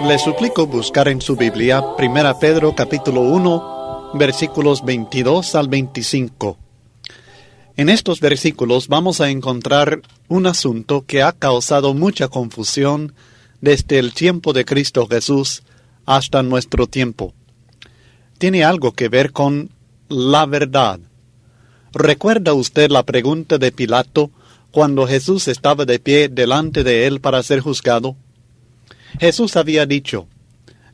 Le suplico buscar en su Biblia 1 Pedro capítulo 1, versículos 22 al 25. En estos versículos vamos a encontrar un asunto que ha causado mucha confusión desde el tiempo de Cristo Jesús hasta nuestro tiempo. Tiene algo que ver con la verdad. ¿Recuerda usted la pregunta de Pilato cuando Jesús estaba de pie delante de él para ser juzgado? Jesús había dicho: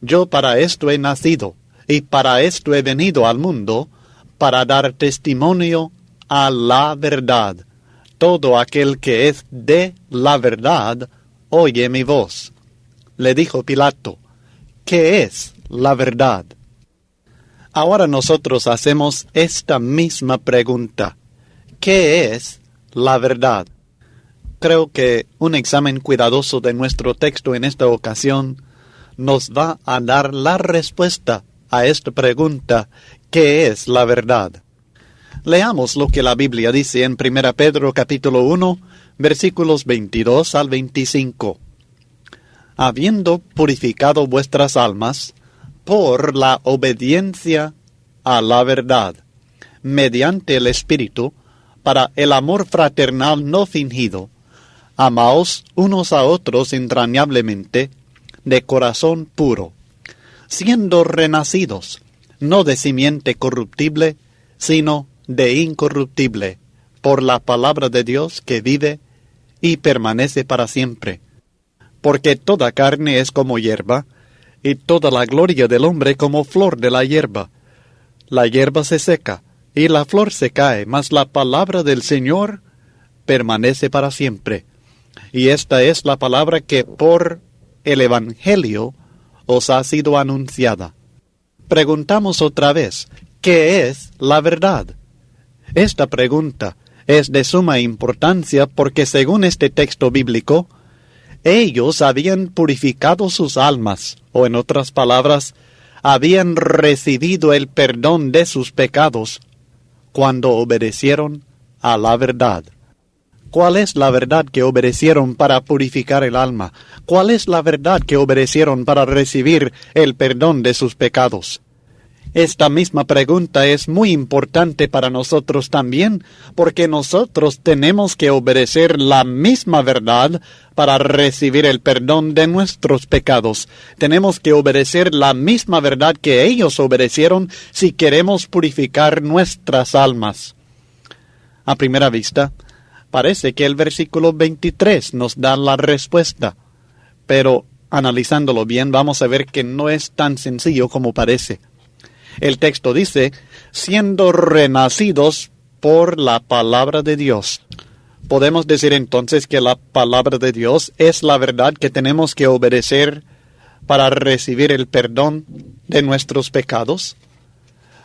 «Yo para esto he nacido, y para esto he venido al mundo, para dar testimonio a la verdad. Todo aquel que es de la verdad, oye mi voz». Le dijo Pilato: «¿Qué es la verdad?». Ahora nosotros hacemos esta misma pregunta: ¿qué es la verdad? Creo que un examen cuidadoso de nuestro texto en esta ocasión nos va a dar la respuesta a esta pregunta: ¿qué es la verdad? Leamos lo que la Biblia dice en 1 Pedro capítulo 1, versículos 22 al 25. «Habiendo purificado vuestras almas por la obediencia a la verdad, mediante el Espíritu, para el amor fraternal no fingido, amaos unos a otros entrañablemente, de corazón puro, siendo renacidos, no de simiente corruptible, sino de incorruptible, por la palabra de Dios que vive y permanece para siempre. Porque toda carne es como hierba, y toda la gloria del hombre como flor de la hierba. La hierba se seca, y la flor se cae, mas la palabra del Señor permanece para siempre. Y esta es la palabra que por el Evangelio os ha sido anunciada». Preguntamos otra vez: ¿qué es la verdad? Esta pregunta es de suma importancia porque según este texto bíblico, ellos habían purificado sus almas, o en otras palabras, habían recibido el perdón de sus pecados cuando obedecieron a la verdad. ¿Cuál es la verdad que obedecieron para purificar el alma? ¿Cuál es la verdad que obedecieron para recibir el perdón de sus pecados? Esta misma pregunta es muy importante para nosotros también, porque nosotros tenemos que obedecer la misma verdad para recibir el perdón de nuestros pecados. Tenemos que obedecer la misma verdad que ellos obedecieron si queremos purificar nuestras almas. A primera vista, parece que el versículo 23 nos da la respuesta, pero analizándolo bien vamos a ver que no es tan sencillo como parece. El texto dice: siendo renacidos por la palabra de Dios. ¿Podemos decir entonces que la palabra de Dios es la verdad que tenemos que obedecer para recibir el perdón de nuestros pecados?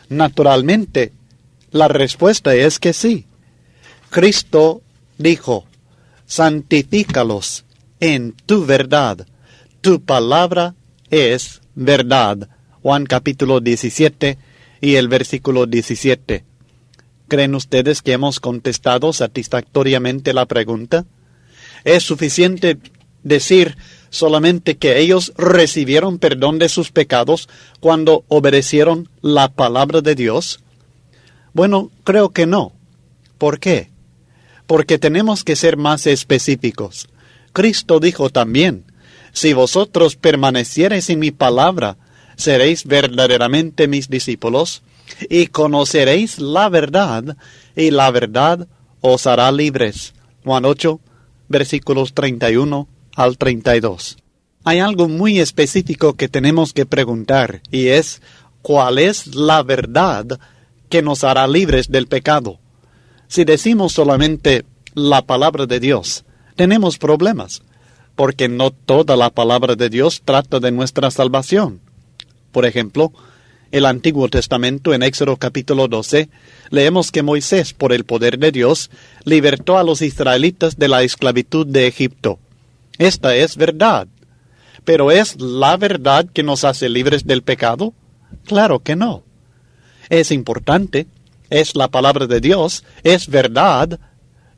Naturalmente, la respuesta es que sí. Cristo dijo: santifícalos en tu verdad. Tu palabra es verdad. Juan capítulo 17 y el versículo 17. ¿Creen ustedes que hemos contestado satisfactoriamente la pregunta? ¿Es suficiente decir solamente que ellos recibieron perdón de sus pecados cuando obedecieron la palabra de Dios? Bueno, creo que no. ¿Por qué? Porque tenemos que ser más específicos. Cristo dijo también: si vosotros permaneciereis en mi palabra, seréis verdaderamente mis discípulos, y conoceréis la verdad, y la verdad os hará libres. Juan 8, versículos 31 al 32. Hay algo muy específico que tenemos que preguntar, y es: ¿cuál es la verdad que nos hará libres del pecado? Si decimos solamente la palabra de Dios, tenemos problemas, porque no toda la palabra de Dios trata de nuestra salvación. Por ejemplo, el Antiguo Testamento en Éxodo capítulo 12, leemos que Moisés, por el poder de Dios, libertó a los israelitas de la esclavitud de Egipto. Esta es verdad. ¿Pero es la verdad que nos hace libres del pecado? Claro que no. Es importante, es la palabra de Dios, es verdad,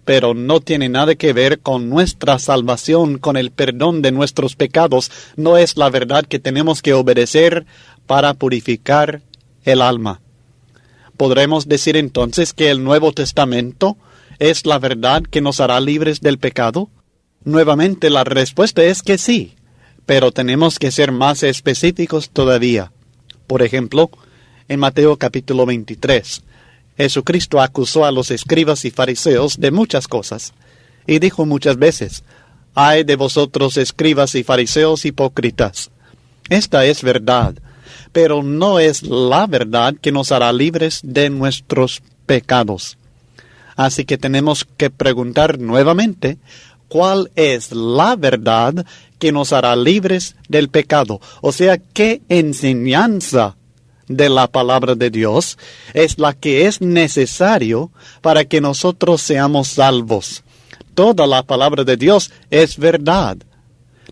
pero no tiene nada que ver con nuestra salvación, con el perdón de nuestros pecados. No es la verdad que tenemos que obedecer para purificar el alma. ¿Podremos decir entonces que el Nuevo Testamento es la verdad que nos hará libres del pecado? Nuevamente la respuesta es que sí, pero tenemos que ser más específicos todavía. Por ejemplo, en Mateo capítulo 23, Jesucristo acusó a los escribas y fariseos de muchas cosas, y dijo muchas veces: «Ay de vosotros, escribas y fariseos hipócritas». Esta es verdad, pero no es la verdad que nos hará libres de nuestros pecados. Así que tenemos que preguntar nuevamente, ¿cuál es la verdad que nos hará libres del pecado? O sea, ¿qué enseñanza de la palabra de Dios es la que es necesario para que nosotros seamos salvos? Toda la palabra de Dios es verdad.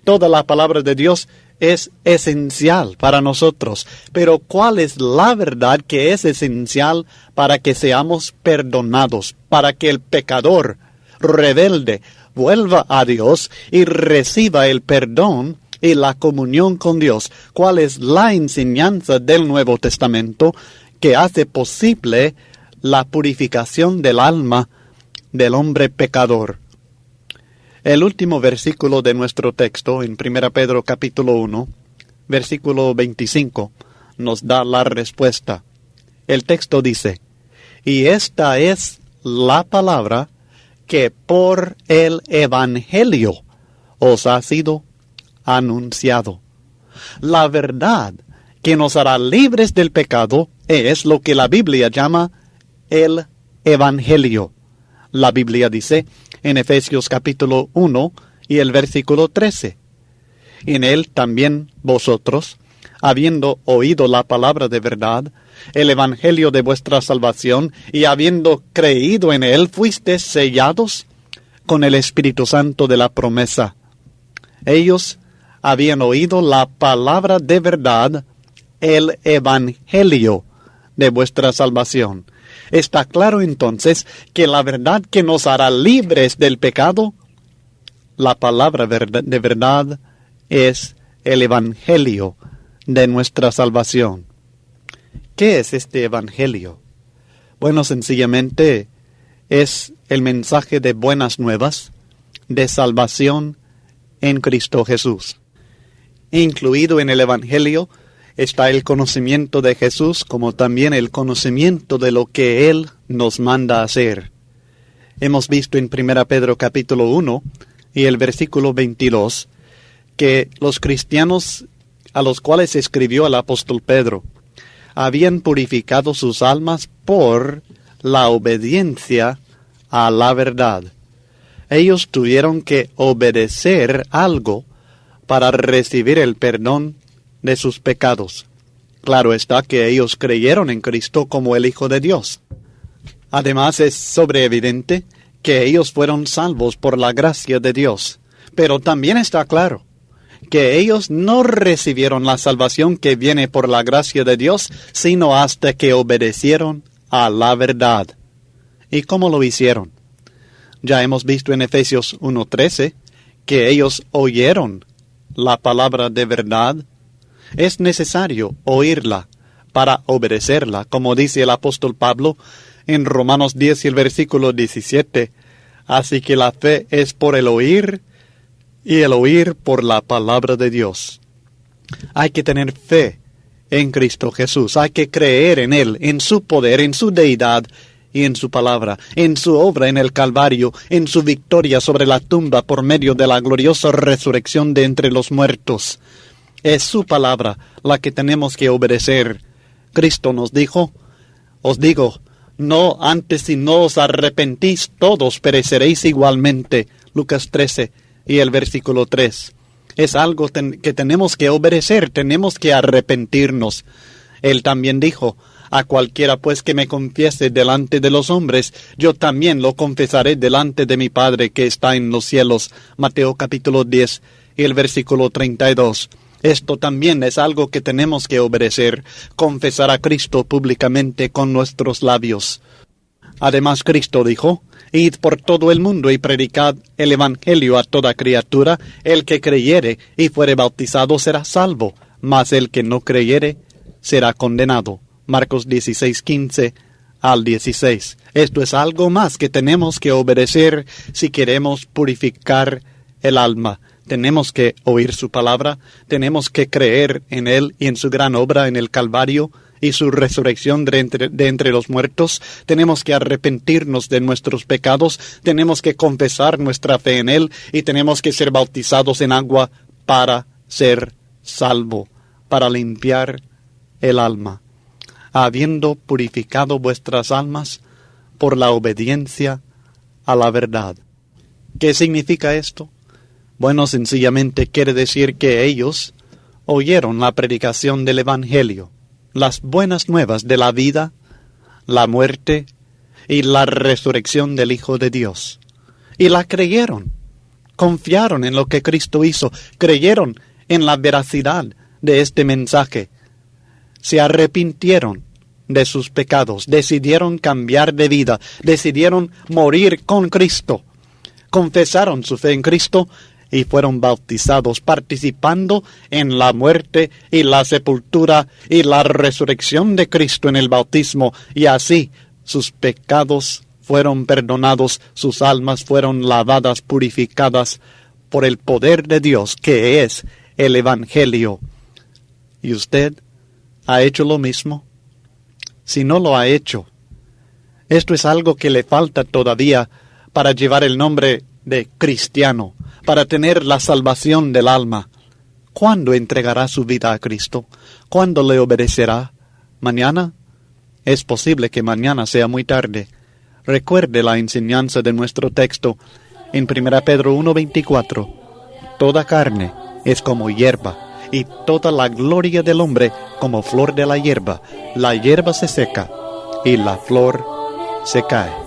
Toda la palabra de Dios es esencial para nosotros. Pero ¿cuál es la verdad que es esencial para que seamos perdonados? Para que el pecador rebelde vuelva a Dios y reciba el perdón y la comunión con Dios. ¿Cuál es la enseñanza del Nuevo Testamento que hace posible la purificación del alma del hombre pecador? El último versículo de nuestro texto, en 1 Pedro capítulo 1, versículo 25, nos da la respuesta. El texto dice: «Y esta es la palabra que por el Evangelio os ha sido anunciado». La verdad que nos hará libres del pecado es lo que la Biblia llama el Evangelio. La Biblia dice en Efesios capítulo 1 y el versículo 13: «En él también vosotros, habiendo oído la palabra de verdad, el evangelio de vuestra salvación, y habiendo creído en él, fuisteis sellados con el Espíritu Santo de la promesa». Ellos habían oído la palabra de verdad, el evangelio de vuestra salvación. Está claro entonces que la verdad que nos hará libres del pecado, la palabra de verdad, es el evangelio de nuestra salvación. ¿Qué es este evangelio? Bueno, sencillamente es el mensaje de buenas nuevas de salvación en Cristo Jesús. Incluido en el evangelio está el conocimiento de Jesús, como también el conocimiento de lo que Él nos manda hacer. Hemos visto en 1 Pedro capítulo 1 y el versículo 22 que los cristianos a los cuales escribió el apóstol Pedro habían purificado sus almas por la obediencia a la verdad. Ellos tuvieron que obedecer algo para recibir el perdón de sus pecados. Claro está que ellos creyeron en Cristo como el Hijo de Dios. Además es sobreevidente que ellos fueron salvos por la gracia de Dios. Pero también está claro que ellos no recibieron la salvación que viene por la gracia de Dios, sino hasta que obedecieron a la verdad. ¿Y cómo lo hicieron? Ya hemos visto en Efesios 1:13 que ellos oyeron la palabra de verdad. Es necesario oírla para obedecerla, como dice el apóstol Pablo en Romanos 10 y el versículo 17. Así que la fe es por el oír, y el oír por la palabra de Dios. Hay que tener fe en Cristo Jesús. Hay que creer en Él, en su poder, en su deidad y en su palabra, en su obra en el Calvario, en su victoria sobre la tumba por medio de la gloriosa resurrección de entre los muertos. Es su palabra la que tenemos que obedecer. Cristo nos dijo: «Os digo, no antes si no os arrepentís, todos pereceréis igualmente». Lucas 13 y el versículo 3. Es algo que tenemos que obedecer, tenemos que arrepentirnos. Él también dijo: «A cualquiera pues que me confiese delante de los hombres, yo también lo confesaré delante de mi Padre que está en los cielos». Mateo capítulo 10 y el versículo 32. Esto también es algo que tenemos que obedecer, confesar a Cristo públicamente con nuestros labios. Además, Cristo dijo: id por todo el mundo y predicad el evangelio a toda criatura. El que creyere y fuere bautizado será salvo, mas el que no creyere será condenado. Marcos 16:15 al 16. Esto es algo más que tenemos que obedecer si queremos purificar el alma. Tenemos que oír su palabra, tenemos que creer en Él y en su gran obra en el Calvario y su resurrección de entre los muertos. Tenemos que arrepentirnos de nuestros pecados, tenemos que confesar nuestra fe en Él y tenemos que ser bautizados en agua para ser salvo, para limpiar el alma, habiendo purificado vuestras almas por la obediencia a la verdad. ¿Qué significa esto? Bueno, sencillamente quiere decir que ellos oyeron la predicación del Evangelio, las buenas nuevas de la vida, la muerte y la resurrección del Hijo de Dios. Y la creyeron, confiaron en lo que Cristo hizo, creyeron en la veracidad de este mensaje, se arrepintieron de sus pecados, decidieron cambiar de vida, decidieron morir con Cristo, confesaron su fe en Cristo y fueron bautizados, participando en la muerte y la sepultura y la resurrección de Cristo en el bautismo, y así sus pecados fueron perdonados, sus almas fueron lavadas, purificadas por el poder de Dios, que es el Evangelio. ¿Y usted ha hecho lo mismo? Si no lo ha hecho, esto es algo que le falta todavía para llevar el nombre de cristiano, para tener la salvación del alma. ¿Cuándo entregará su vida a Cristo? ¿Cuándo le obedecerá? ¿Mañana? Es posible que mañana sea muy tarde. Recuerde la enseñanza de nuestro texto en 1 Pedro 1:24. Toda carne es como hierba, y toda la gloria del hombre como flor de la hierba. La hierba se seca, y la flor se cae.